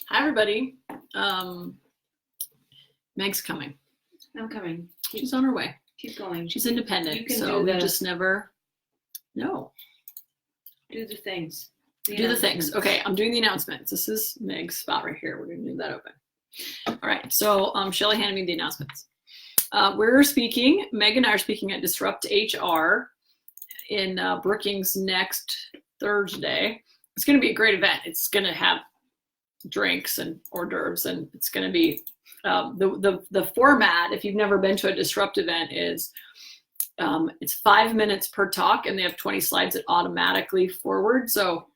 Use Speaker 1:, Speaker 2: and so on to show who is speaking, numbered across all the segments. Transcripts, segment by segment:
Speaker 1: Hi, everybody. Meg's coming.
Speaker 2: I'm coming.
Speaker 1: She's on her way.
Speaker 2: Keep going.
Speaker 1: She's independent,
Speaker 2: You can
Speaker 1: so
Speaker 2: do
Speaker 1: we just never know.
Speaker 2: Do the things.
Speaker 1: Do the things. Okay, I'm doing the announcements. This is Meg's spot right here. We're going to leave that open. All right, so Shelly handed me the announcements. We're speaking, Meg and I are speaking at Disrupt HR in Brookings next Thursday. It's going to be a great event. It's going to have drinks and hors d'oeuvres, and it's going to be the format, if you've never been to a Disrupt event, is it's 5 minutes per talk, and they have 20 slides that automatically forward, so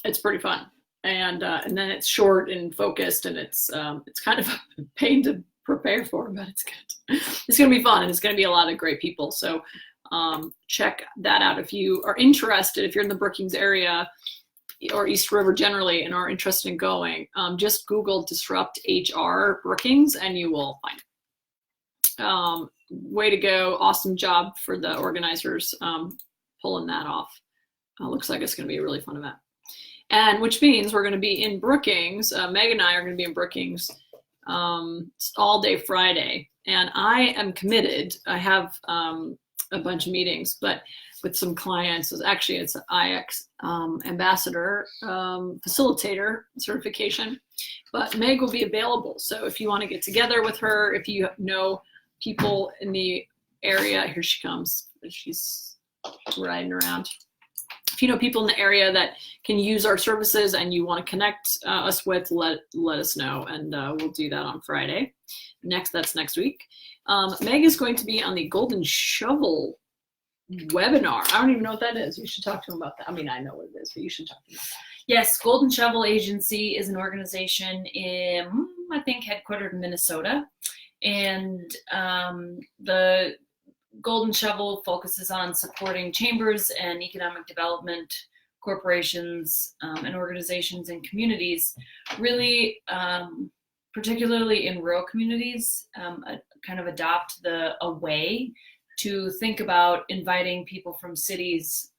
Speaker 1: it's pretty fun. And then it's short and focused, and it's kind of a pain to prepare for, but it's good. It's going to be fun, and it's going to be a lot of great people. So check that out if you are interested. If you're in the Brookings area or East River generally and are interested in going, just Google Disrupt HR Brookings and you will find it. Way to go. Awesome job for the organizers pulling that off. Looks like it's going to be a really fun event. And which means we're going to be in Brookings. Meg and I are going to be in Brookings all day Friday. And I am committed. I have a bunch of meetings, but with some clients. Actually, it's an IX ambassador facilitator certification. But Meg will be available. So if you want to get together with her, if you know people in the area, here she comes. She's riding around. If you know people in the area that can use our services and you want to connect us with, let us know, and we'll do that on Friday. That's next week. Meg is going to be on the Golden Shovel webinar. I don't even know what that is. You should talk to him about that. I mean, I know what it is, but you should talk to him about that.
Speaker 2: Yes, Golden Shovel Agency is an organization in, I think, headquartered in Minnesota. And the Golden Shovel focuses on supporting chambers and economic development corporations and organizations and communities, really particularly in rural communities, kind of adopt a way to think about inviting people from cities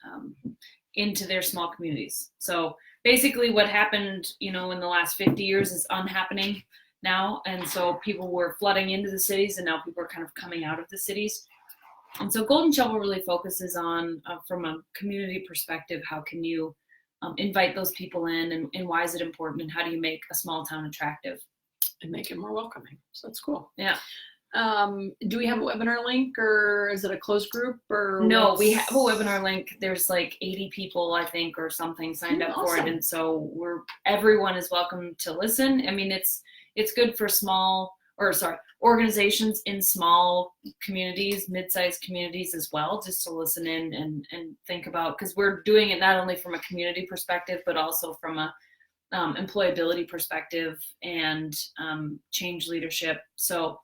Speaker 2: into their small communities. So basically what happened, in the last 50 years is unhappening now. And so people were flooding into the cities, and now people are kind of coming out of the cities. And so Golden Shovel really focuses on, from a community perspective, how can you invite those people in, and why is it important, and how do you make a small town attractive?
Speaker 1: And make it more welcoming. So that's cool.
Speaker 2: Yeah.
Speaker 1: Do we have a webinar link, or is it a closed group? Or
Speaker 2: no, we have a webinar link. There's like 80 people, I think, or something signed up for it. And so everyone is welcome to listen. I mean, it's good for organizations in small communities, mid-sized communities as well, just to listen in and think about, because we're doing it not only from a community perspective, but also from a employability perspective and change leadership. So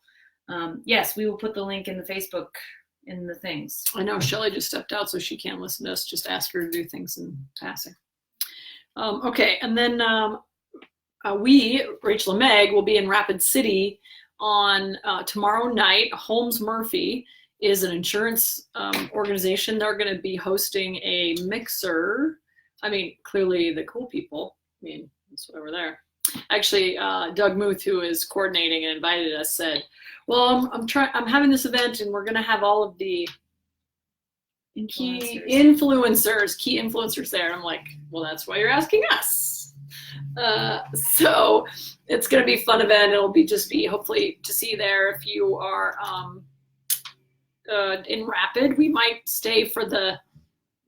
Speaker 2: yes, we will put the link in the Facebook in the things.
Speaker 1: I know Shelly just stepped out, so she can't listen to us. Just ask her to do things in passing. Okay, and then we, Rachel and Meg, will be in Rapid City on tomorrow night. Holmes Murphy is an insurance organization. They're going to be hosting a mixer. I mean, clearly the cool people. I mean, that's why we're there. Actually, Doug Muth, who is coordinating and invited us, said, "Well, I'm having this event, and we're going to have all of the key influencers there." And I'm like, "Well, that's why you're asking us." So it's going to be a fun event. It'll be hopefully to see you there. If you are in Rapid, we might stay for the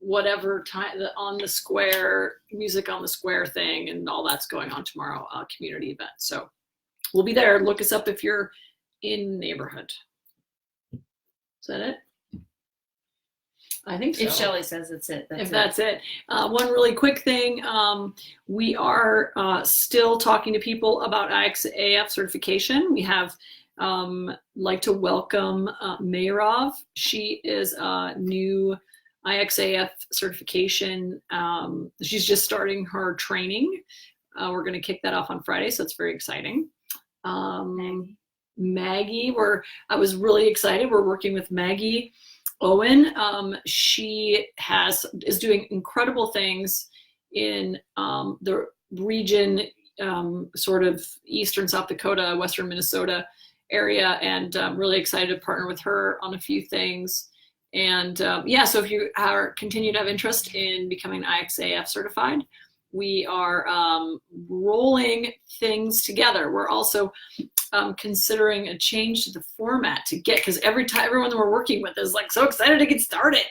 Speaker 1: whatever time on the square, music on the square thing, and all that's going on tomorrow, community event. So we'll be there. Look us up if you're in the neighborhood. Is that it? I think so.
Speaker 2: If Shelly says it's it,
Speaker 1: that's it. One really quick thing. We are still talking to people about IXAF certification. We have like to welcome Mayrov. She is a new IXAF certification. She's just starting her training. We're going to kick that off on Friday, so it's very exciting. Maggie, I was really excited. We're working with Maggie Owen. She is doing incredible things in the region sort of eastern South Dakota, western Minnesota area, and really excited to partner with her on a few things. And yeah, so if you continue to have interest in becoming IXAF certified, we are rolling things together. We're also considering a change to the format to get, because everyone that we're working with is like so excited to get started.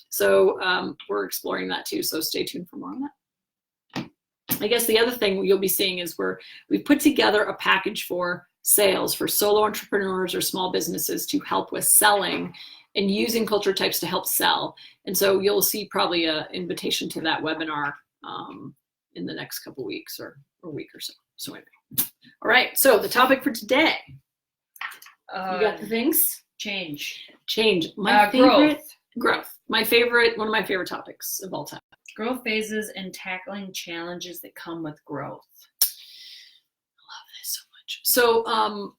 Speaker 1: So we're exploring that too. So stay tuned for more on that. I guess the other thing you'll be seeing is we put together a package for sales for solo entrepreneurs or small businesses to help with selling and using culture types to help sell. And so you'll see probably an invitation to that webinar in the next couple weeks or a week or so. So anyway. All right, so the topic for today. You got the things?
Speaker 2: Change.
Speaker 1: My favorite, growth. One of my favorite topics of all time.
Speaker 2: Growth phases and tackling challenges that come with growth.
Speaker 1: I love this so much. So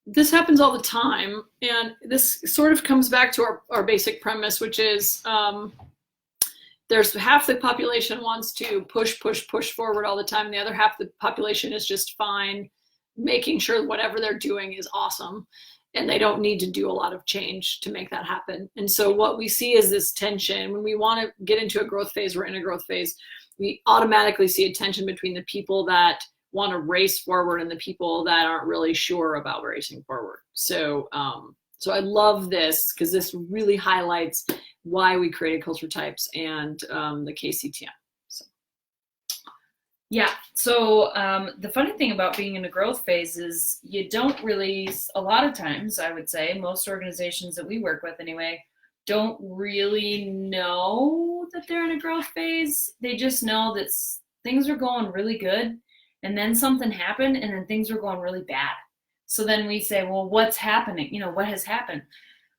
Speaker 1: this happens all the time, and this sort of comes back to our basic premise, which is there's half the population wants to push forward all the time, and the other half of the population is just fine making sure whatever they're doing is awesome, and they don't need to do a lot of change to make that happen. And so what we see is this tension. When we want to get into a growth phase, we're in a growth phase, we automatically see a tension between the people that want to race forward and the people that aren't really sure about racing forward. So so I love this because this really highlights why we created culture types and the KCTM.
Speaker 2: Yeah, so the funny thing about being in a growth phase is you don't really, a lot of times, I would say, most organizations that we work with anyway, don't really know that they're in a growth phase. They just know that things are going really good, and then something happened, and then things were going really bad. So then we say, well, what's happening? What has happened?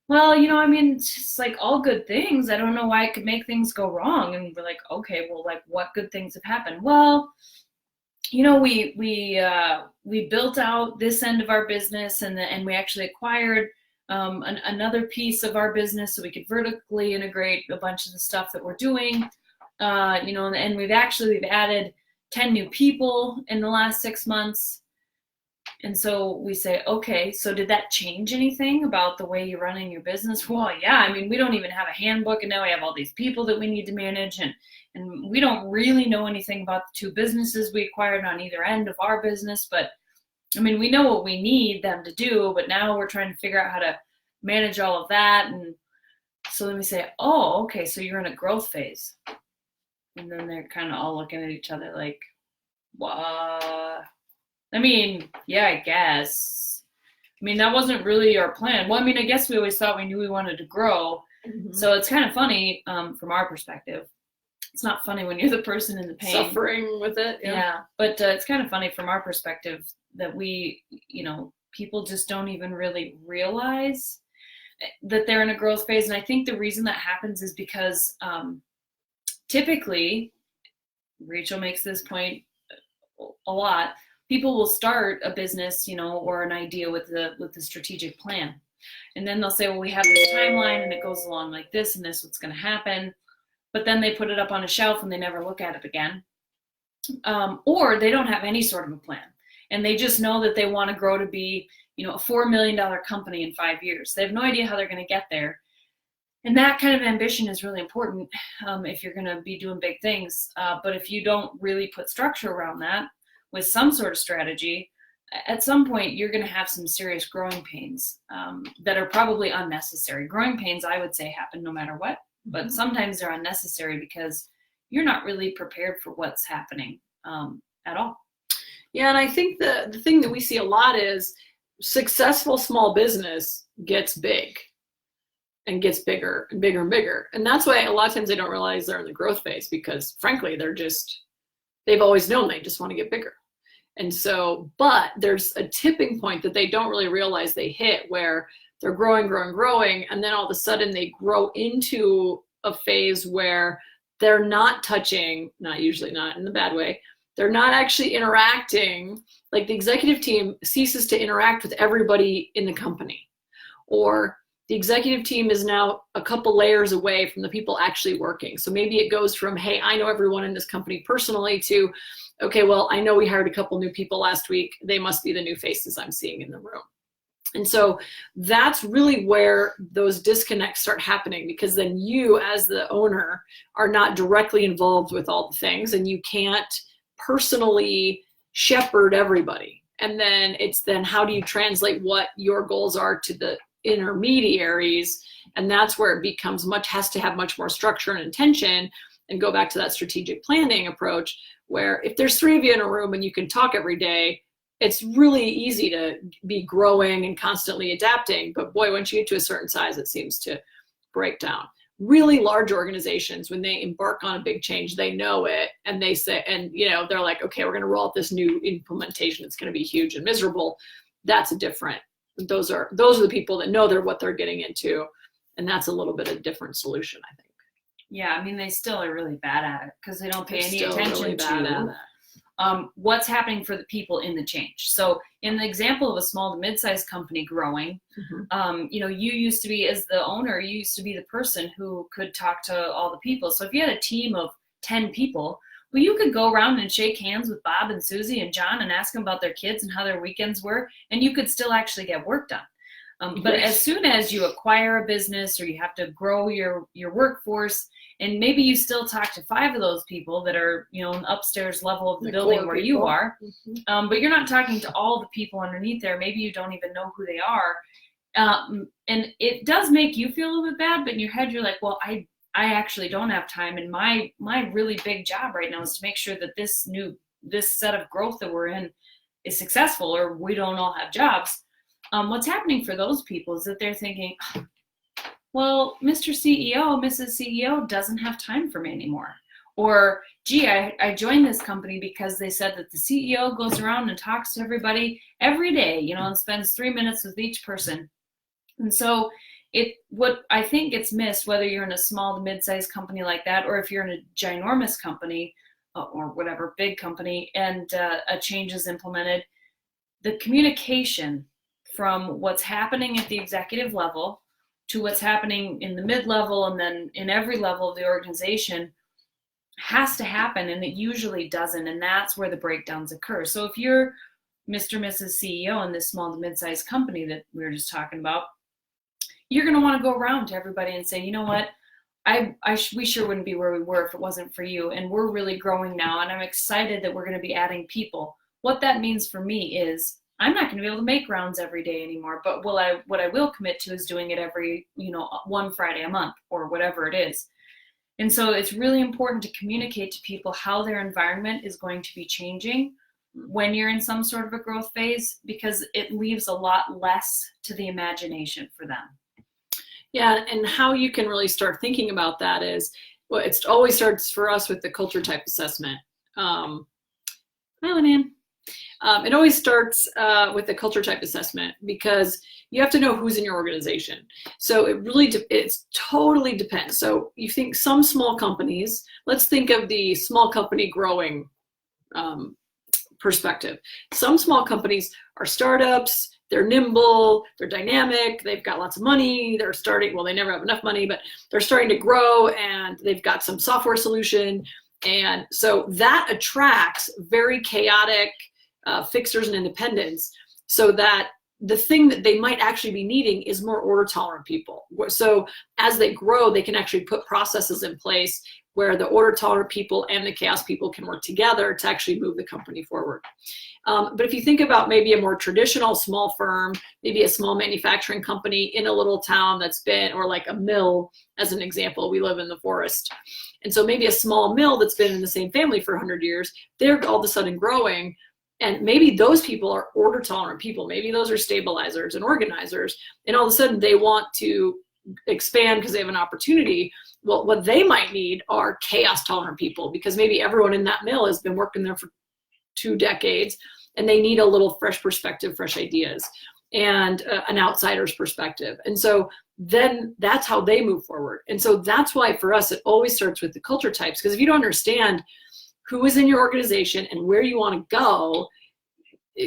Speaker 2: Well, I mean, it's just like all good things. I don't know why it could make things go wrong. And we're like, okay, well, like what good things have happened? Well, we built out this end of our business, and we actually acquired another piece of our business so we could vertically integrate a bunch of the stuff that we're doing. And we've added 10 new people in the last 6 months. And so we say, okay, so did that change anything about the way you're running your business? Well, yeah, I mean, we don't even have a handbook, and now we have all these people that we need to manage, and we don't really know anything about the two businesses we acquired on either end of our business. But I mean, we know what we need them to do, but now we're trying to figure out how to manage all of that. And so then we say, oh, okay, so you're in a growth phase. And then they're kind of all looking at each other like, what? I mean, yeah, I guess. I mean, that wasn't really our plan. Well, I mean, I guess we always thought we knew we wanted to grow. Mm-hmm. So it's kind of funny from our perspective. It's not funny when you're the person in the pain.
Speaker 1: Suffering with it.
Speaker 2: Yeah. But it's kind of funny from our perspective that we, people just don't even really realize that they're in a growth phase. And I think the reason that happens is because typically, Rachel makes this point a lot, people will start a business, or an idea with the strategic plan. And then they'll say, well, we have this timeline and it goes along like this and this, what's going to happen. But then they put it up on a shelf and they never look at it again. Or they don't have any sort of a plan. And they just know that they want to grow to be, a $4 million company in 5 years. They have no idea how they're going to get there. And that kind of ambition is really important if you're going to be doing big things. But if you don't really put structure around that, with some sort of strategy, at some point you're going to have some serious growing pains that are probably unnecessary. Growing pains, I would say, happen no matter what, but sometimes they're unnecessary because you're not really prepared for what's happening at all.
Speaker 1: Yeah, and I think the thing that we see a lot is successful small business gets big and gets bigger and bigger and bigger. And that's why a lot of times they don't realize they're in the growth phase because, frankly, they've always known they just want to get bigger. And so, but there's a tipping point that they don't really realize they hit where they're growing, and then all of a sudden they grow into a phase where they're not touching, not usually, not in the bad way, they're not actually interacting, like the executive team ceases to interact with everybody in the company. Or the executive team is now a couple layers away from the people actually working. So maybe it goes from, hey, I know everyone in this company personally to, okay, well, I know we hired a couple new people last week. They must be the new faces I'm seeing in the room. And so that's really where those disconnects start happening, because then you as the owner are not directly involved with all the things, and you can't personally shepherd everybody. And then it's then how do you translate what your goals are to the intermediaries? And that's where it becomes has to have much more structure and intention, and go back to that strategic planning approach, where if there's 3 of you in a room and you can talk every day, it's really easy to be growing and constantly adapting. But boy, once you get to a certain size, it seems to break down. Really large organizations, when they embark on a big change, they know it, and they say, and they're like, okay, we're going to roll out this new implementation. It's going to be huge and miserable. That's a different. Those are the people that know what they're getting into, and that's a little bit of a different solution, I think.
Speaker 2: Yeah, I mean, they still are really bad at it because they don't pay any attention
Speaker 1: really bad at it.
Speaker 2: What's happening for the people in the change. So in the example of a small to mid-sized company growing, you used to be, as the owner, you used to be the person who could talk to all the people. So if you had a team of 10 people, well, you could go around and shake hands with Bob and Susie and John and ask them about their kids and how their weekends were, and you could still actually get work done. But as soon as you acquire a business, or you have to grow your workforce, and maybe you still talk to 5 of those people that are, in the upstairs level of the building where you are, but you're not talking to all the people underneath there. Maybe you don't even know who they are. And it does make you feel a little bit bad, but in your head, you're like, well, I actually don't have time. And my really big job right now is to make sure that this set of growth that we're in is successful, or we don't all have jobs. What's happening for those people is that they're thinking, well, Mr. CEO, Mrs. CEO doesn't have time for me anymore. Or, gee, I joined this company because they said that the CEO goes around and talks to everybody every day, and spends 3 minutes with each person. And so what I think gets missed, whether you're in a small to mid-sized company like that, or if you're in a ginormous company or whatever, big company, and a change is implemented, the communication from what's happening at the executive level to what's happening in the mid-level and then in every level of the organization has to happen, and it usually doesn't, and that's where the breakdowns occur. So if you're Mr. and Mrs. CEO in this small to mid-sized company that we were just talking about, you're going to want to go around to everybody and say, you know what, we sure wouldn't be where we were if it wasn't for you, and we're really growing now, and I'm excited that we're going to be adding people. What that means for me is I'm not going to be able to make rounds every day anymore, but what I will commit to is doing it every, one Friday a month or whatever it is. And so it's really important to communicate to people how their environment is going to be changing when you're in some sort of a growth phase, because it leaves a lot less to the imagination for them.
Speaker 1: Yeah, and how you can really start thinking about that is, well, it always starts for us with the culture type assessment. Hi, Lynn. It always starts with the culture type assessment, because you have to know who's in your organization. So it totally depends. So you think some small companies, let's think of the small company growing perspective. Some small companies are startups, they're nimble, they're dynamic, they've got lots of money, they're starting, well, they never have enough money, but they're starting to grow, and they've got some software solution. And so that attracts very chaotic fixers and independents, so that the thing that they might actually be needing is more order tolerant people. So as they grow, they can actually put processes in place where the order tolerant people and the chaos people can work together to actually move the company forward. But if you think about maybe a more traditional small firm, maybe a small manufacturing company in a little town or like a mill, as an example, we live in the forest. And so maybe a small mill that's been in the same family for 100 years, they're all of a sudden growing. And maybe those people are order tolerant people. Maybe those are stabilizers and organizers. And all of a sudden they want to expand because they have an opportunity. Well, what they might need are chaos tolerant people, because maybe everyone in that mill has been working there for 2 decades, and they need a little fresh perspective, fresh ideas, and an outsider's perspective. And so then that's how they move forward. And so that's why for us, it always starts with the culture types, because if you don't understand who is in your organization and where you want to go,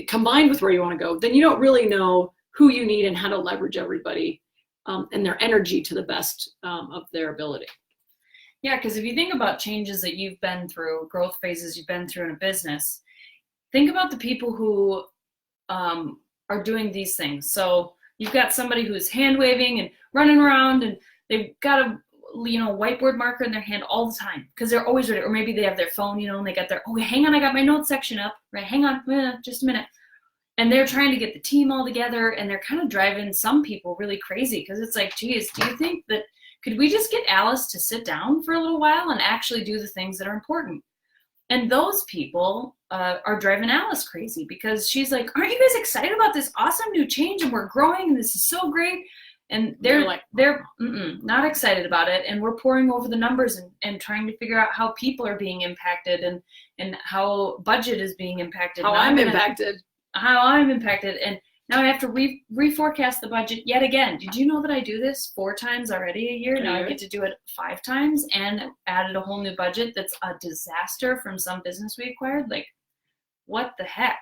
Speaker 1: combined with where you want to go, then you don't really know who you need and how to leverage everybody and their energy to the best of their ability.
Speaker 2: Yeah, because if you think about changes that you've been through, growth phases you've been through in a business, think about the people who are doing these things. So you've got somebody who's hand waving and running around, and they've got a whiteboard marker in their hand all the time because they're always ready. Or maybe they have their phone, and they got their, oh, hang on, I got my notes section up. Right, hang on, just a minute. And they're trying to get the team all together, and they're kind of driving some people really crazy because it's like, geez, do you think that could we just get Alice to sit down for a little while and actually do the things that are important? And those people are driving Alice crazy because she's like, aren't you guys excited about this awesome new change, and we're growing and this is so great? And they're not excited about it, and we're poring over the numbers and trying to figure out how people are being impacted and how budget is being impacted.
Speaker 1: How I'm impacted. And now I have to reforecast the budget yet again. Did you know that I do this 4 times already a year? Now I get to do it 5 times and added a whole new budget that's a disaster from some business we acquired. Like, what the heck?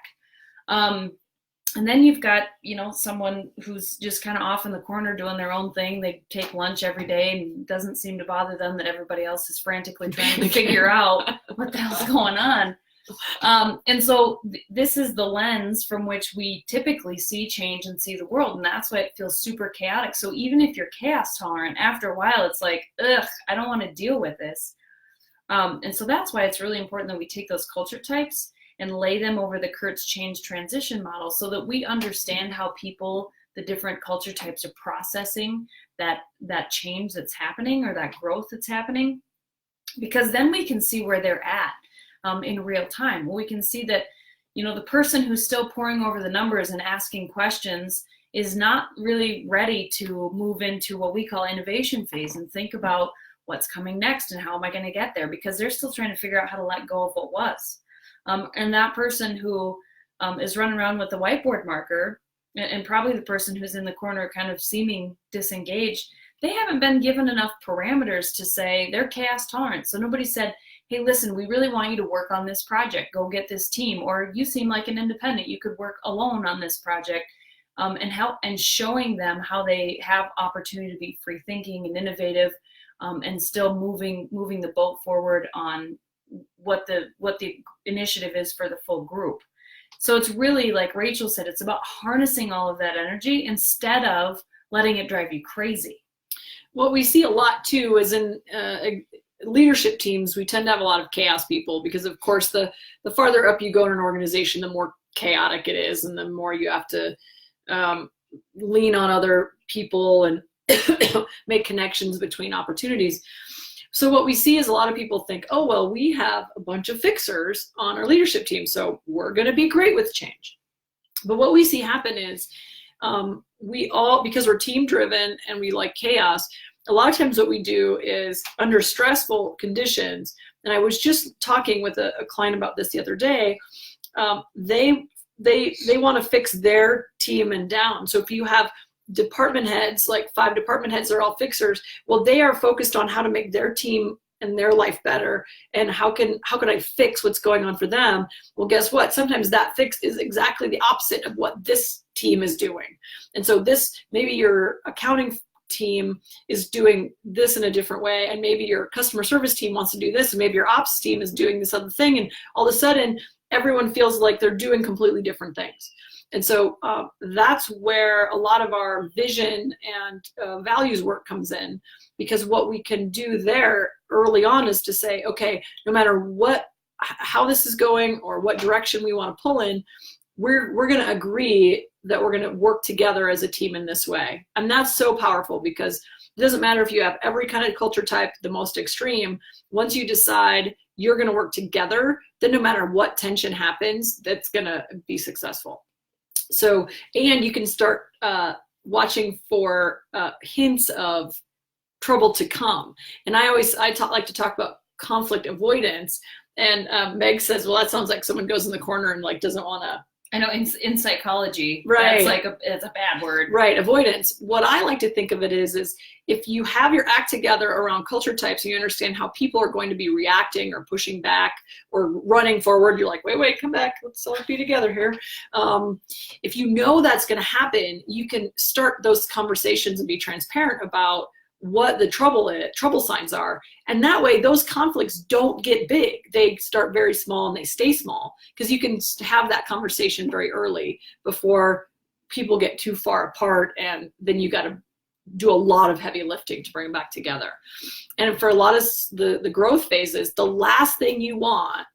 Speaker 1: And then you've got, someone who's just kind of off in the corner doing their own thing. They take lunch every day, and it doesn't seem to bother them that everybody else is frantically trying to figure out what the hell's going on. And so this is the lens from which we typically see change and see the world. And that's why it feels super chaotic. So even if you're chaos tolerant, after a while, it's like, ugh, I don't want to deal with this. And so that's why it's really important that we take those culture types and lay them over the Kurtz change transition model so that we understand how people, the different culture types, are processing that change that's happening or that growth that's happening, because then we can see where they're at in real time. We can see that, the person who's still poring over the numbers and asking questions is not really ready to move into what we call innovation phase and think about what's coming next and how am I going to get there, because they're still trying to figure out how to let go of what was. And that person who is running around with the whiteboard marker, and probably the person who's in the corner kind of seeming disengaged, they haven't been given enough parameters to say they're chaos tolerant. So nobody said, hey, listen, we really want you to work on this project. Go get this team. Or you seem like an independent. You could work alone on this project. And showing them how they have opportunity to be free thinking and innovative, and still moving the boat forward on what the initiative is for the full group. So it's really, like Rachel said, it's about harnessing all of that energy instead of letting it drive you crazy. What we see a lot too is in leadership teams, we tend to have a lot of chaos people because, of course, the farther up you go in an organization, the more chaotic it is, and the more you have to lean on other people and make connections between opportunities. So what we see is a lot of people think, oh, well, we have a bunch of fixers on our leadership team, so we're going to be great with change. But what we see happen is we all, because we're team driven and we like chaos, a lot of times what we do is under stressful conditions, and I was just talking with a client about this the other day, they want to fix their team and down. So if you have department heads, like 5 department heads are all fixers, well, they are focused on how to make their team and their life better, and how can I fix what's going on for them. Well, guess what? Sometimes that fix is exactly the opposite of what this team is doing. And so maybe your accounting team is doing this in a different way, and maybe your customer service team wants to do this, and maybe your ops team is doing this other thing, and all of a sudden everyone feels like they're doing completely different things. And so that's where a lot of our vision and values work comes in, because what we can do there early on is to say, okay, no matter how this is going or what direction we want to pull in, we're going to agree that we're going to work together as a team in this way. And that's so powerful, because it doesn't matter if you have every kind of culture type, the most extreme. Once you decide you're going to work together, then no matter what tension happens, that's going to be successful. So, and you can start watching for hints of trouble to come. And I like to talk about conflict avoidance. And Meg says, well, that sounds like someone goes in the corner and like doesn't want to.
Speaker 2: I know in psychology,
Speaker 1: right?
Speaker 2: That's like it's a bad word,
Speaker 1: right? Avoidance. What I like to think of it is if you have your act together around culture types, and you understand how people are going to be reacting or pushing back or running forward, you're like, wait, come back. Let's all be together here. If you know that's going to happen, you can start those conversations and be transparent about what the trouble signs are. And that way those conflicts don't get big. They start very small and they stay small, because you can have that conversation very early before people get too far apart, and then you got to do a lot of heavy lifting to bring them back together. And for a lot of the growth phases, the last thing you want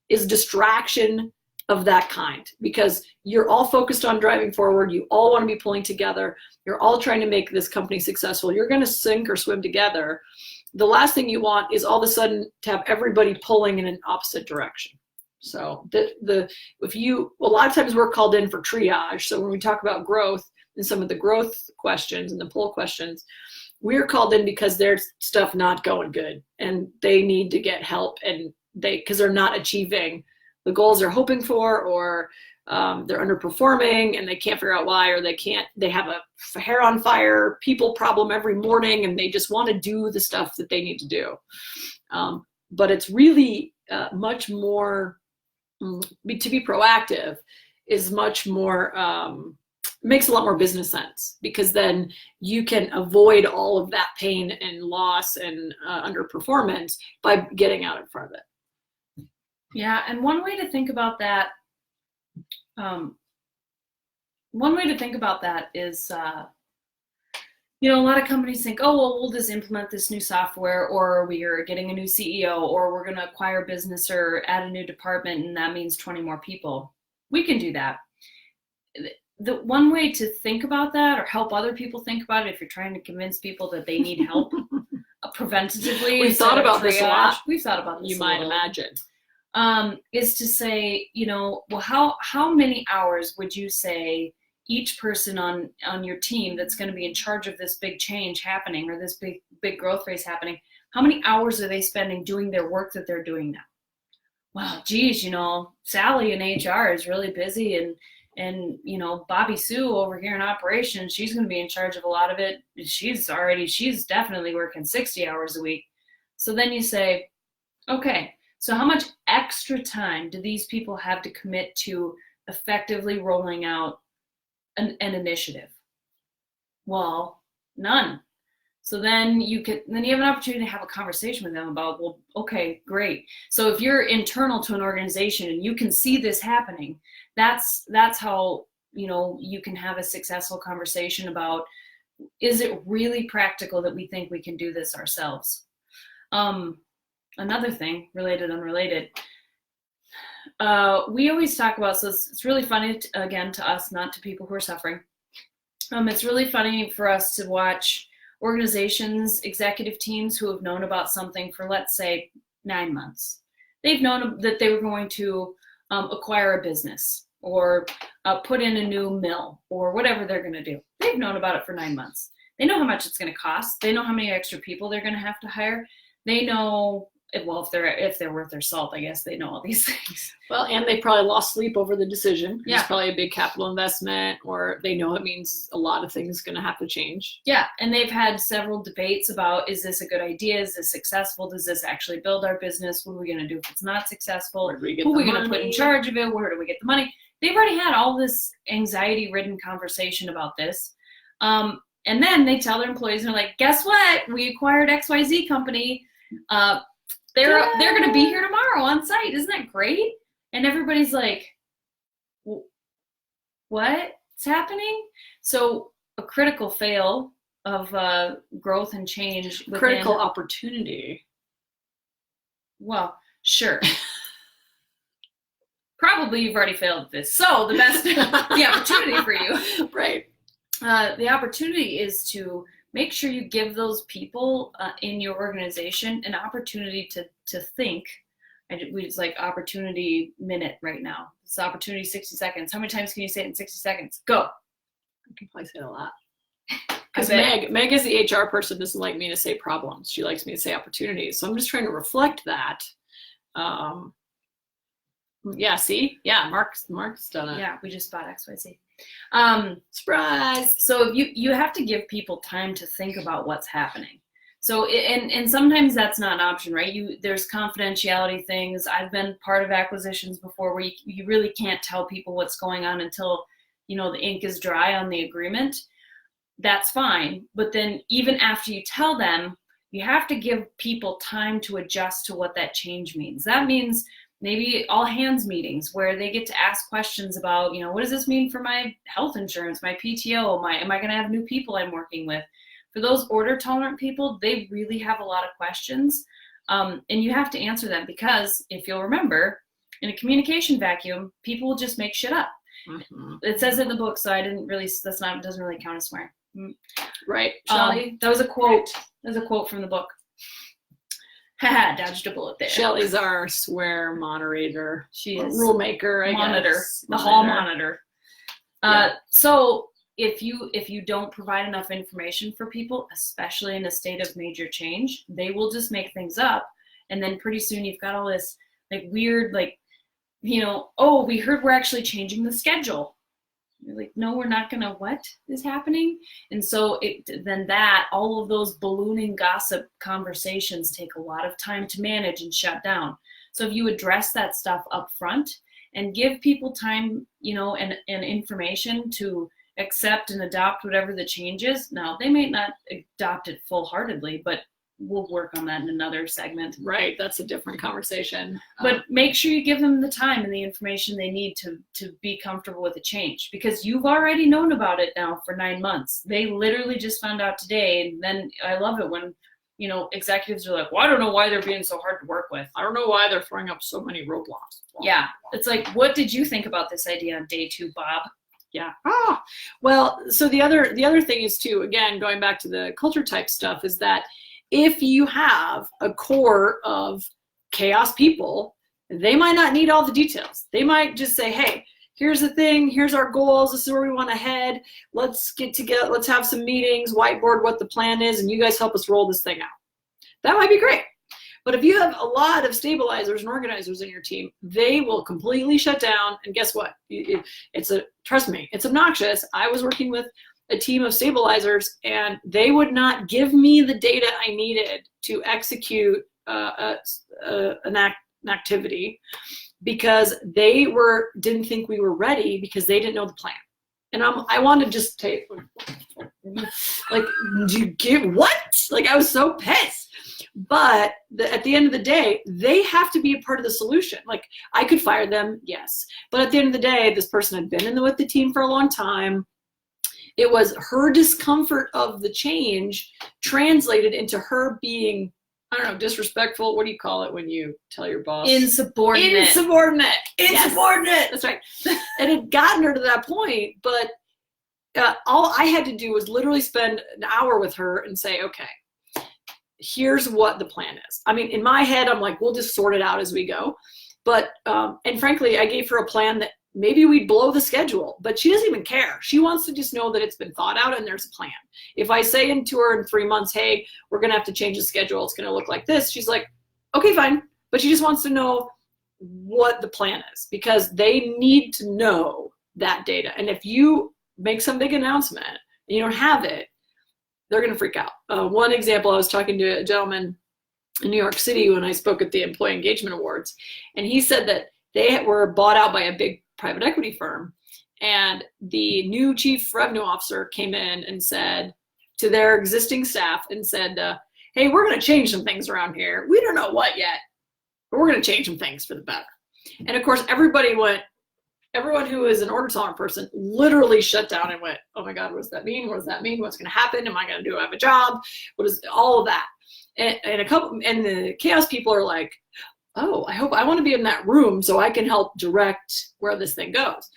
Speaker 1: is distraction of that kind, because you're all focused on driving forward. You all want to be pulling together. You're all trying to make this company successful. You're going to sink or swim together. The last thing you want is all of a sudden to have everybody pulling in an opposite direction. So a lot of times we're called in for triage. So when we talk about growth and some of the growth questions and the pull questions, we're called in because there's stuff not going good and they need to get help, and because they're not achieving the goals they're hoping for, or they're underperforming and they can't figure out why, or they have a hair on fire people problem every morning and they just want to do the stuff that they need to do. But it's really much more, to be proactive is much more, makes a lot more business sense, because then you can avoid all of that pain and loss and underperformance by getting out in front of it.
Speaker 2: Yeah, and one way to think about that is, a lot of companies think, oh, well, we'll just implement this new software, or we are getting a new CEO, or we're going to acquire business or add a new department, and that means 20 more people. We can do that. The one way to think about that, or help other people think about it, if you're trying to convince people that they need help preventatively.
Speaker 1: We've thought about this a lot.
Speaker 2: We've thought about this.
Speaker 1: You might imagine.
Speaker 2: Is to say, well, how many hours would you say each person on your team that's going to be in charge of this big change happening, or this big growth phase happening, how many hours are they spending doing their work that they're doing now? Well, geez, Sally in HR is really busy, and Bobby Sue over here in operations, she's going to be in charge of a lot of it. She's definitely working 60 hours a week. So then you say, okay, so how much extra time do these people have to commit to effectively rolling out an initiative? Well, none. So then you have an opportunity to have a conversation with them about, well, okay, great. So if you're internal to an organization and you can see this happening, that's how, you can have a successful conversation about, is it really practical that we think we can do this ourselves? Another thing, related, unrelated, we always talk about, so it's really funny, to us, not to people who are suffering. It's really funny for us to watch organizations, executive teams who have known about something for, let's say, 9 months. They've known that they were going to acquire a business, or put in a new mill, or whatever they're going to do. They've known about it for 9 months. They know how much it's going to cost. They know how many extra people they're going to have to hire. They know, well, if they're worth their salt, I guess they know all these things.
Speaker 1: Well, and they probably lost sleep over the decision.
Speaker 2: Yeah.
Speaker 1: It's probably a big capital investment, or they know it means a lot of things going to have to change.
Speaker 2: Yeah, and they've had several debates about, is this a good idea? Is this successful? Does this actually build our business? What are we going to do if it's not successful? Who are we going to put in charge of it? Where do we get the money? They've already had all this anxiety-ridden conversation about this. And then they tell their employees, they're like, guess what? We acquired XYZ company. They're going to be here tomorrow on site. Isn't that great? And everybody's like, what's happening? So a critical fail of growth and change.
Speaker 1: Critical opportunity.
Speaker 2: Well, sure. Probably you've already failed at this. So the opportunity for you. Right. The opportunity is to make sure you give those people in your organization an opportunity to think. It's like opportunity minute right now. It's opportunity 60 seconds. How many times can you say it in 60 seconds? Go.
Speaker 1: I can probably say it a lot. Because Meg is the HR person, doesn't like me to say problems. She likes me to say opportunities. So I'm just trying to reflect that. Yeah, see? Yeah, Mark's done it.
Speaker 2: Yeah, we just bought XYZ.
Speaker 1: Surprise!
Speaker 2: So you have to give people time to think about what's happening. So, and sometimes that's not an option, right? There's confidentiality things. I've been part of acquisitions before where you really can't tell people what's going on until, the ink is dry on the agreement. that's fine. But then even after you tell them, you have to give people time to adjust to what that change means. That means maybe all hands meetings where they get to ask questions about, what does this mean for my health insurance, my PTO, am I going to have new people I'm working with? For those order tolerant people, they really have a lot of questions. And you have to answer them, because if you'll remember, in a communication vacuum, people will just make shit up. Mm-hmm. It says it in the book, so doesn't really count as swearing.
Speaker 1: Right. Shelley?
Speaker 2: That was a quote. That was a quote from the book. Haha, dodged a bullet there.
Speaker 1: Shelley's our swear moderator.
Speaker 2: She is.
Speaker 1: Rule maker, I guess.
Speaker 2: The hall monitor. Yeah. So if you don't provide enough information for people, especially in a state of major change, they will just make things up. And then pretty soon you've got all this weird, oh, we heard we're actually changing the schedule. You're like, no, we're not gonna, what is happening? And so all of those ballooning gossip conversations take a lot of time to manage and shut down. So if you address that stuff up front and give people time, and information to accept and adopt whatever the change is. Now, they may not adopt it full-heartedly, but we'll work on that in another segment.
Speaker 1: Right, that's a different conversation.
Speaker 2: But make sure you give them the time and the information they need to be comfortable with the change, because you've already known about it now for 9 months. They literally just found out today, and then I love it when executives are like, well, I don't know why they're being so hard to work with.
Speaker 1: I don't know why they're throwing up so many roadblocks.
Speaker 2: Yeah, it's like, what did you think about this idea on day 2, Bob?
Speaker 1: Yeah. Well, so the other thing is too, again, going back to the culture type stuff, is that if you have a core of chaos people, they might not need all the details. They might just say, hey, here's the thing, here's our goals, this is where we want to head. Let's get together, let's have some meetings, whiteboard what the plan is, and you guys help us roll this thing out. That might be great. But if you have a lot of stabilizers and organizers in your team, they will completely shut down. And guess what? Trust me, it's obnoxious. I was working with a team of stabilizers, and they would not give me the data I needed to execute an activity, because they didn't think we were ready, because they didn't know the plan. And I wanted to just take, do you get what? I was so pissed. But at the end of the day, they have to be a part of the solution. I could fire them, yes. But at the end of the day, this person had been with the team for a long time. It was her discomfort of the change translated into her being, I don't know, disrespectful. What do you call it when you tell your boss?
Speaker 2: Insubordinate.
Speaker 1: Yes. That's right. And it gotten her to that point. But all I had to do was literally spend an hour with her and say, okay, here's what the plan is. I mean, in my head, I'm like, we'll just sort it out as we go. But, and frankly, I gave her a plan that maybe we'd blow the schedule, but she doesn't even care. She wants to just know that it's been thought out and there's a plan. If I say to her in 3 months, hey, we're going to have to change the schedule, it's going to look like this, she's like, okay, fine. But she just wants to know what the plan is, because they need to know that data. And if you make some big announcement and you don't have it, they're going to freak out. One example, I was talking to a gentleman in New York City when I spoke at the Employee Engagement Awards, and he said that they were bought out by a big private equity firm, and the new chief revenue officer came in and said to their existing staff and said, hey, we're going to change some things around here. We don't know what yet, but we're going to change some things for the better. And of course, everyone who is an order tolerant person literally shut down and went, oh my God, what does that mean? What does that mean? What's going to happen? Am I going to have a job? What is all of that? And the chaos people are like, oh, I want to be in that room so I can help direct where this thing goes.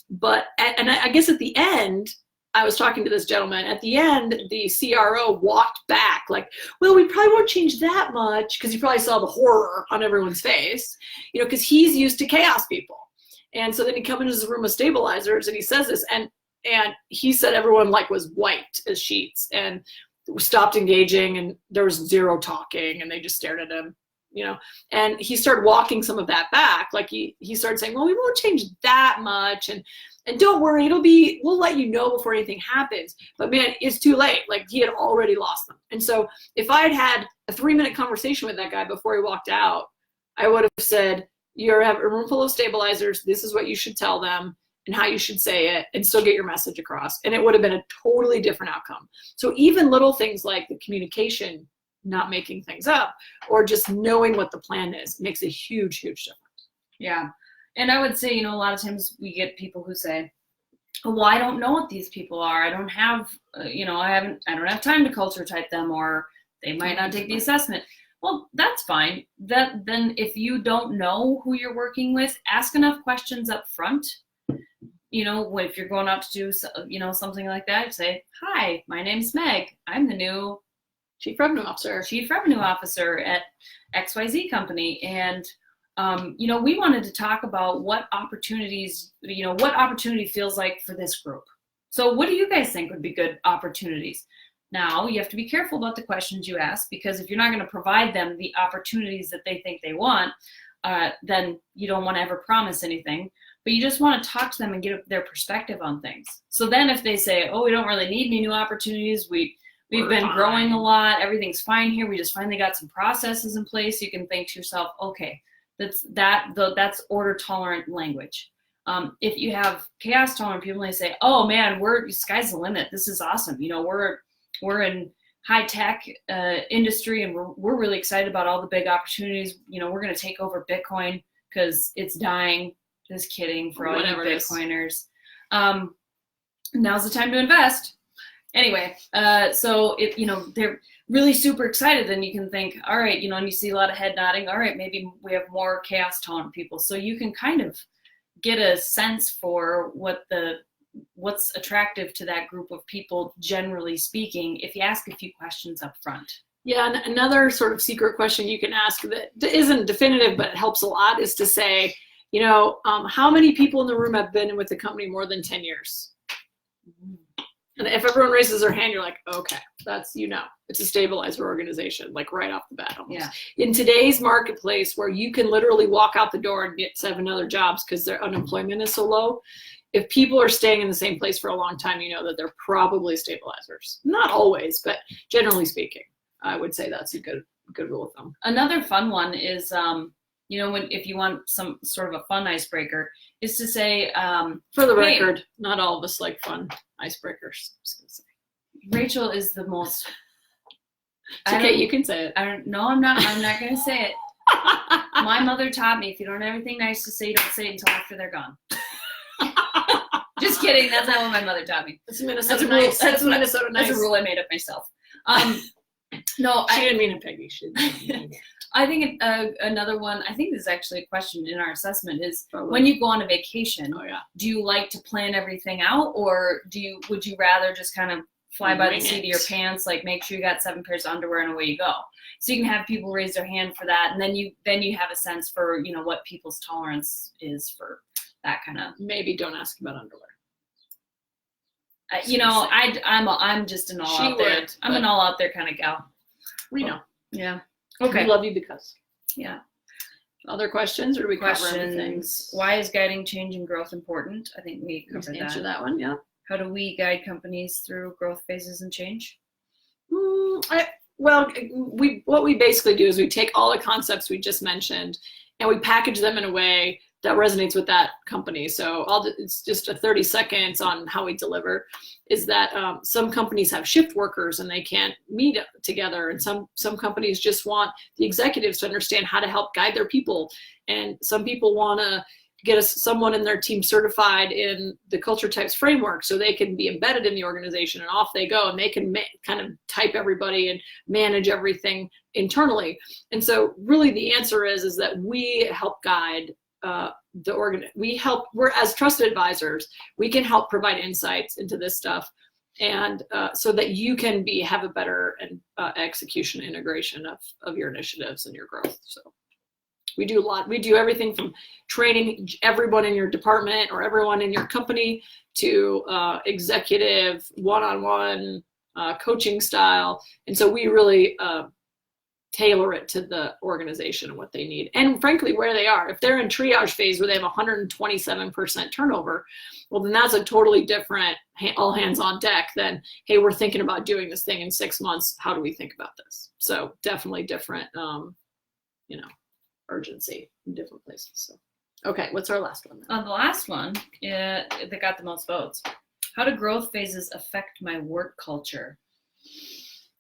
Speaker 1: But, and I guess at the end, I was talking to this gentleman, at the end, the CRO walked back well, we probably won't change that much, because he probably saw the horror on everyone's face, because he's used to chaos people. And so then he comes into his room of stabilizers and he says this, and he said everyone was white as sheets and stopped engaging, and there was zero talking, and they just stared at him, and he started walking some of that back. He started saying, well, we won't change that much, and don't worry, we'll let you know before anything happens. But man, it's too late. He had already lost them. And so if I had a 3-minute conversation with that guy before he walked out, I would have said, you have a room full of stabilizers. This is what you should tell them. and how you should say it and still get your message across. And it would have been a totally different outcome. So even little things like the communication, not making things up, or just knowing what the plan is makes a huge, huge difference.
Speaker 2: Yeah. And I would say, a lot of times we get people who say, well, I don't know what these people are. I don't have, I don't have time to culture type them, or they might not take the assessment. Well, that's fine. Then if you don't know who you're working with, ask enough questions up front. If you're going out to do, something like that, say, hi, my name's Meg. I'm the new
Speaker 1: Chief Revenue
Speaker 2: Officer at XYZ company. And we wanted to talk about what opportunities, what opportunity feels like for this group. So what do you guys think would be good opportunities? Now, you have to be careful about the questions you ask, because if you're not going to provide them the opportunities that they think they want, then you don't want to ever promise anything. But you just want to talk to them and get their perspective on things. So then if they say, oh, we don't really need any new opportunities, we've been growing a lot, everything's fine here, we just finally got some processes in place, you can think to yourself, okay, that's order tolerant language. If you have chaos tolerant people, they say, oh man, sky's the limit, this is awesome, we're in high tech industry, and we're really excited about all the big opportunities, we're going to take over Bitcoin because it's dying. Just kidding, for all you Bitcoiners. Now's the time to invest. Anyway, so if they're really super excited, then you can think, all right, and you see a lot of head nodding, all right, maybe we have more chaos tolerant people. So you can kind of get a sense for what's attractive to that group of people, generally speaking, if you ask a few questions up front.
Speaker 1: Yeah, and another sort of secret question you can ask that isn't definitive, but it helps a lot, is to say, how many people in the room have been with the company more than 10 years? And if everyone raises their hand, you're like, okay, that's, it's a stabilizer organization, like right off the bat almost. Yeah. In today's marketplace, where you can literally walk out the door and get 7 other jobs because their unemployment is so low, if people are staying in the same place for a long time, that they're probably stabilizers. Not always, but generally speaking, I would say that's a good rule of thumb.
Speaker 2: Another fun one is, if you want some sort of a fun icebreaker, is to say,
Speaker 1: for the record, not all of us like fun icebreakers. I'm just gonna say.
Speaker 2: Rachel is the most.
Speaker 1: It's okay, you can say it.
Speaker 2: I'm not going to say it. My mother taught me, if you don't have anything nice to say, don't say it until after they're gone. Just kidding. That's not what my mother taught me.
Speaker 1: That's Minnesota nice. That's Minnesota nice.
Speaker 2: That's a rule I made up myself. No,
Speaker 1: she didn't mean it, Peggy. She didn't mean it.
Speaker 2: I think another one, I think this is actually a question in our assessment, is when you go on a vacation, do you like to plan everything out, or would you rather just kind of fly by the seat of your pants, like make sure you got 7 pairs of underwear and away you go? So you can have people raise their hand for that, and then you have a sense for what people's tolerance is for that kind of.
Speaker 1: Maybe don't ask about underwear.
Speaker 2: I'm just an all out there. I'm an all out there kind of gal.
Speaker 1: We know.
Speaker 2: Yeah. Okay.
Speaker 1: We love you because.
Speaker 2: Yeah.
Speaker 1: Other questions, or do we cover everything?
Speaker 2: Why is guiding change and growth important? I think we covered that.
Speaker 1: Answer that one, yeah.
Speaker 2: How do we guide companies through growth phases and change?
Speaker 1: What we basically do is we take all the concepts we just mentioned and we package them in a way that resonates with that company. So it's just a 30 seconds on how we deliver. Is that some companies have shift workers and they can't meet together, and some companies just want the executives to understand how to help guide their people, and some people want to get someone in their team certified in the culture types framework so they can be embedded in the organization, and off they go, and they can kind of type everybody and manage everything internally. And so really the answer is that we help guide we're as trusted advisors, we can help provide insights into this stuff, and so that you can have a better execution integration of your initiatives and your growth. So we do a lot. We do everything from training everyone in your department or everyone in your company to executive one-on-one coaching style, and so we really tailor it to the organization and what they need, and frankly where they are. If they're in triage phase where they have 127% turnover, well, then that's a totally different all hands on deck than, hey, we're thinking about doing this thing in 6 months, how do we think about this? So definitely different urgency in different places. So Okay, what's our last one then?
Speaker 2: The last one that got the most votes. How do growth phases affect my work culture?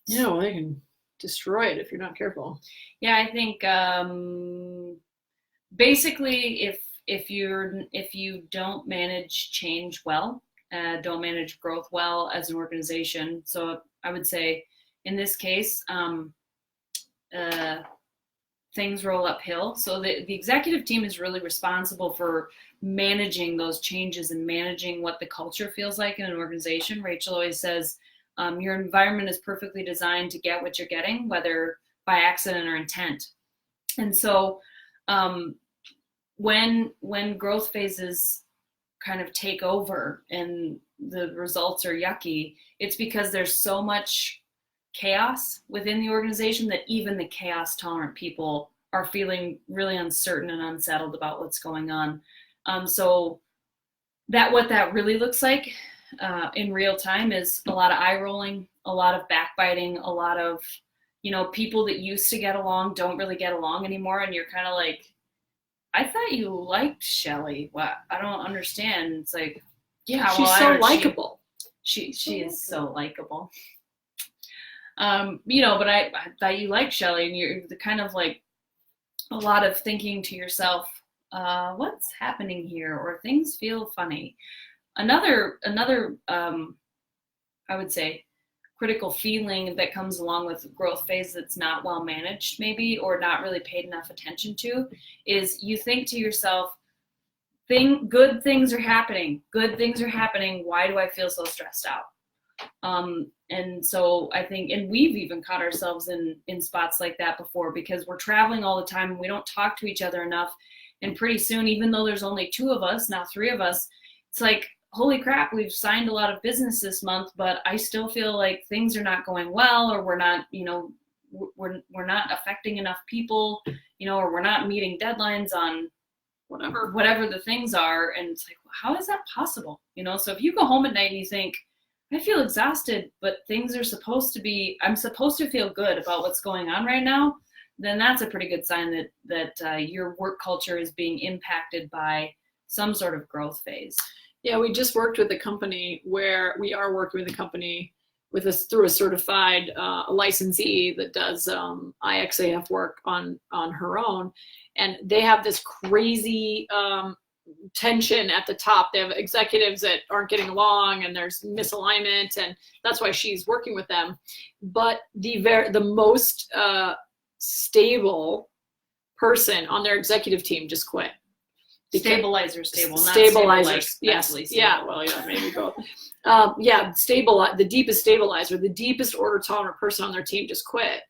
Speaker 1: Yeah, well, they can destroy it if you're not careful.
Speaker 2: Yeah, I think basically if you don't manage change well, don't manage growth well as an organization. So I would say in this case, things roll uphill. So the executive team is really responsible for managing those changes and managing what the culture feels like in an organization. Rachel always says, your environment is perfectly designed to get what you're getting, whether by accident or intent. And so when growth phases kind of take over and the results are yucky, it's because there's so much chaos within the organization that even the chaos tolerant people are feeling really uncertain and unsettled about what's going on. So what that really looks like in real time is a lot of eye rolling, a lot of backbiting, a lot of, people that used to get along don't really get along anymore. And you're kind of like, I thought you liked Shelly. What? I don't understand. It's like,
Speaker 1: yeah, she's so likable.
Speaker 2: She is so likable. But I thought you liked Shelly, and you're the kind of like a lot of thinking to yourself, what's happening here? Or things feel funny. Another I would say critical feeling that comes along with growth phase that's not well managed maybe, or not really paid enough attention to, is you think to yourself, good things are happening. Why do I feel so stressed out? And so I think, and we've even caught ourselves in spots like that before, because we're traveling all the time and we don't talk to each other enough. And pretty soon, even though there's only 2 of us, now 3 of us, it's like, holy crap, we've signed a lot of business this month, but I still feel like things are not going well, or we're not, we're not affecting enough people, or we're not meeting deadlines on whatever the things are. And it's like, how is that possible? So if you go home at night and you think, I feel exhausted, but things are I'm supposed to feel good about what's going on right now, then that's a pretty good sign that your work culture is being impacted by some sort of growth phase.
Speaker 1: Yeah, we just worked with a company where we are working with a company through a certified licensee that does IXAF work on her own. And they have this crazy tension at the top. They have executives that aren't getting along, and there's misalignment, and that's why she's working with them. But the most stable person on their executive team just quit.
Speaker 2: Stabilizers,
Speaker 1: yes, yeah, well, yeah, maybe both. The deepest stabilizer, the deepest order tolerant person on their team just quit,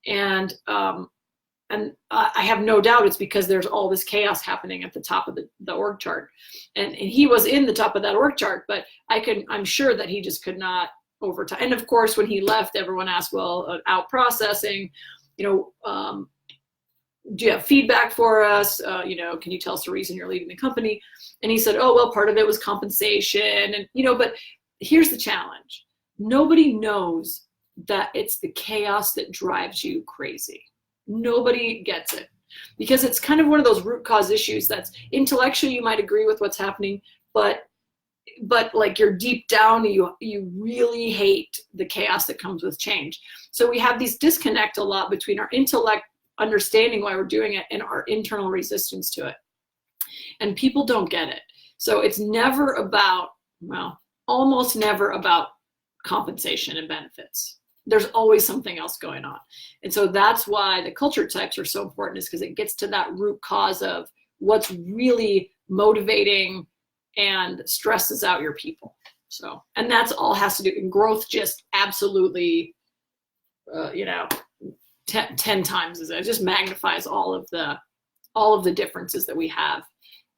Speaker 1: and I have no doubt it's because there's all this chaos happening at the top of the org chart, and he was in the top of that org chart, but I'm sure that he just could not over time. And of course, when he left, everyone asked, well, out processing, do you have feedback for us? Can you tell us the reason you're leaving the company? And he said, oh, well, part of it was compensation. And, but here's the challenge. Nobody knows that it's the chaos that drives you crazy. Nobody gets it, because it's kind of one of those root cause issues that's intellectually you might agree with what's happening, but like you're deep down, you really hate the chaos that comes with change. So we have these disconnect a lot between our intellect understanding why we're doing it and our internal resistance to it. And people don't get it. So it's never about, almost never about compensation and benefits. There's always something else going on. And so that's why the culture types are so important, is because it gets to that root cause of what's really motivating and stresses out your people. So, and that's all has to do, and growth just absolutely, 10 times as it just magnifies all of the differences that we have.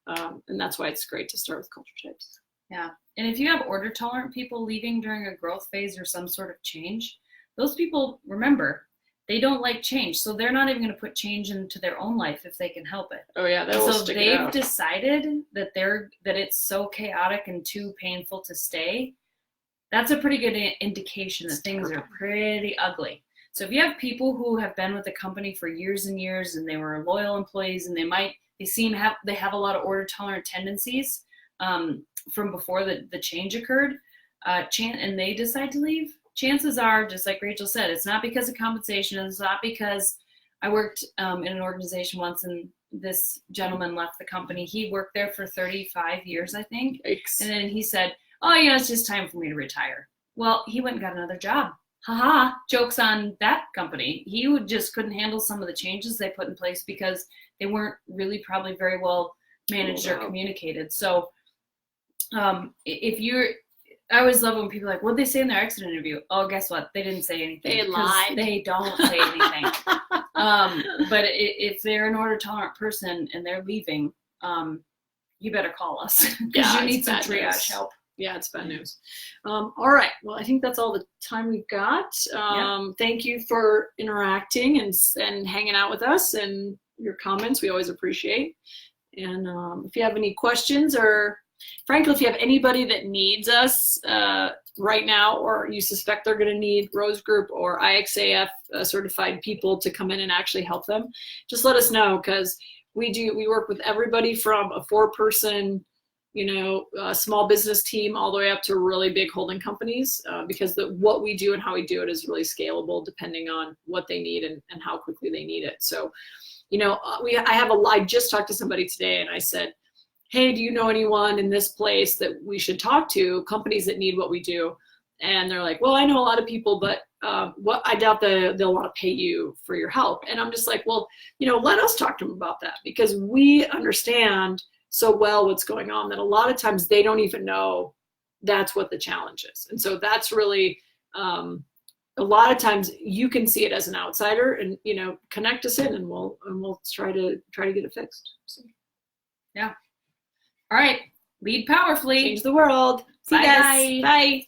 Speaker 1: And that's why it's great to start with culture types.
Speaker 2: Yeah. And if you have order tolerant people leaving during a growth phase or some sort of change, those people, remember, they don't like change. So they're not even going to put change into their own life if they can help it.
Speaker 1: Oh yeah.
Speaker 2: So they've decided that it's so chaotic and too painful to stay. That's a pretty good indication that things are pretty ugly. So if you have people who have been with the company for years and years, and they were loyal employees, and they might they have a lot of order tolerant tendencies from before the change occurred, and they decide to leave. Chances are, just like Rachel said, it's not because of compensation. It's not because I worked in an organization once and this gentleman left the company. He worked there for 35 years, I think.
Speaker 1: Yikes.
Speaker 2: And then he said, oh, yeah, it's just time for me to retire. Well, he went and got another job. Haha, joke's on that company. He just couldn't handle some of the changes they put in place because they weren't really probably very well managed or communicated. So I always love when people are like, what'd they say in their exit interview? Oh, guess what? They didn't say anything.
Speaker 1: They lied.
Speaker 2: They don't say anything. But if they're an order tolerant person and they're leaving, you better call us because you need some triage help.
Speaker 1: Yeah, it's bad news. All right. Well, I think that's all the time we've got. Thank you for interacting and hanging out with us and your comments. We always appreciate. And if you have any questions or frankly, if you have anybody that needs us right now, or you suspect they're going to need Rose Group or IXAF certified people to come in and actually help them, just let us know, because we work with everybody from a 4-person, small business team all the way up to really big holding companies, because what we do and how we do it is really scalable depending on what they need and how quickly they need it. So, I just talked to somebody today and I said, hey, do you know anyone in this place that we should talk to, companies that need what we do? And they're like, well, I know a lot of people, but I doubt they'll want to pay you for your help. And I'm just like, well, let us talk to them about that, because we understand so well what's going on that a lot of times they don't even know that's what the challenge is. And so that's really, a lot of times you can see it as an outsider and, connect us in and we'll try to get it fixed. So.
Speaker 2: Yeah. All right. Lead powerfully.
Speaker 1: Change the world. See you guys. Bye.